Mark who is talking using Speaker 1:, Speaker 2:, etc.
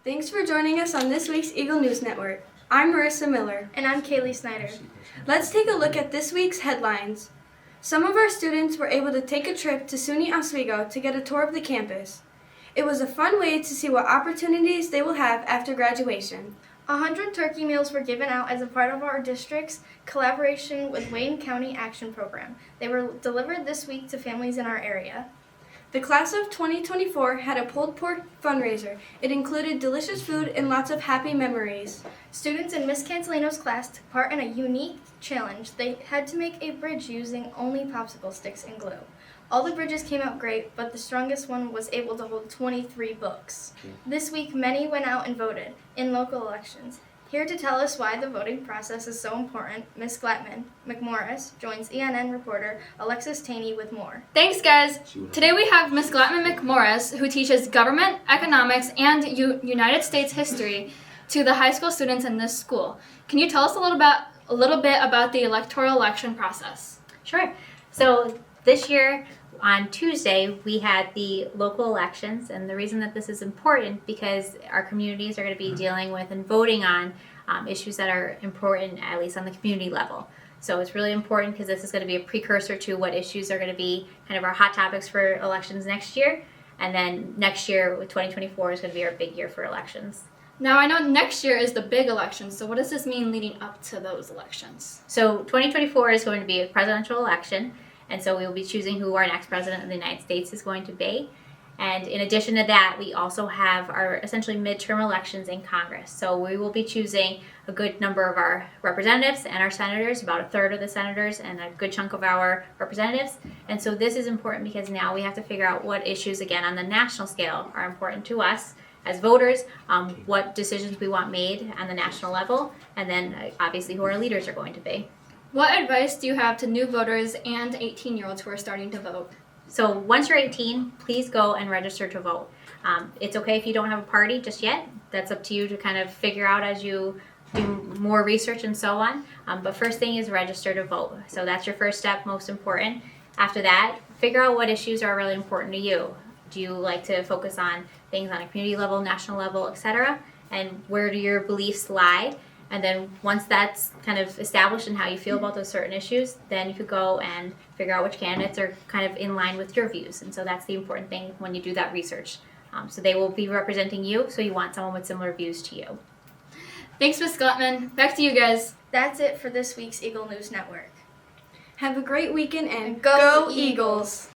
Speaker 1: Thanks for joining us on this week's Eagle News Network. I'm Marissa Miller.
Speaker 2: And I'm Kaylee Snyder.
Speaker 1: Let's take a look at this week's headlines. Some of our students were able to take a trip to SUNY Oswego to get a tour of the campus. It was a fun way to see what opportunities they will have after graduation.
Speaker 2: 100 turkey meals were given out as a part of our district's collaboration with Wayne County Action Program. They were delivered this week to families in our area.
Speaker 1: The class of 2024 had a pulled pork fundraiser. It included delicious food and lots of happy memories.
Speaker 2: Students in Miss Cantileno's class took part in a unique challenge. They had to make a bridge using only popsicle sticks and glue. All the bridges came out great, but the strongest one was able to hold 23 books. This week, many went out and voted in local elections. Here to tell us why the voting process is so important, Ms. Glattman McMorris joins ENN reporter Alexis Taney with more.
Speaker 3: Thanks, guys. Today we have Ms. Glattman McMorris, who teaches government, economics, and United States history to the high school students in this school. Can you tell us a little bit about the electoral election process?
Speaker 4: Sure. So this year on Tuesday, we had the local elections, and the reason that this is important because our communities are going to be dealing with and voting on issues that are important, at least on the community level. So it's really important because this is going to be a precursor to what issues are going to be kind of our hot topics for elections next year. And then next year, with 2024, is going to be our big year for elections.
Speaker 3: Now, I know next year is the big election, so what does this mean leading up to those elections?
Speaker 4: So 2024 is going to be a presidential election. And so we will be choosing who our next president of the United States is going to be. And in addition to that, we also have our essentially midterm elections in Congress. So we will be choosing a good number of our representatives and our senators, about a third of the senators and a good chunk of our representatives. And so this is important because now we have to figure out what issues, again, on the national scale are important to us as voters, what decisions we want made on the national level, and then obviously who our leaders are going to be.
Speaker 3: What advice do you have to new voters and 18-year-olds who are starting to vote?
Speaker 4: So once you're 18, please go and register to vote. It's okay if you don't have a party just yet. That's up to you to kind of figure out as you do more research and so on. But first thing is register to vote. So that's your first step, most important. After that, figure out what issues are really important to you. Do you like to focus on things on a community level, national level, etc.? And where do your beliefs lie? And then once that's kind of established in how you feel about those certain issues, then you could go and figure out which candidates are kind of in line with your views. And so that's the important thing when you do that research. So they will be representing you, so you want someone with similar views to you.
Speaker 3: Thanks, Ms. Glattman. Back to you guys.
Speaker 2: That's it for this week's Eagle News Network.
Speaker 1: Have a great weekend and
Speaker 2: Go
Speaker 1: Eagles!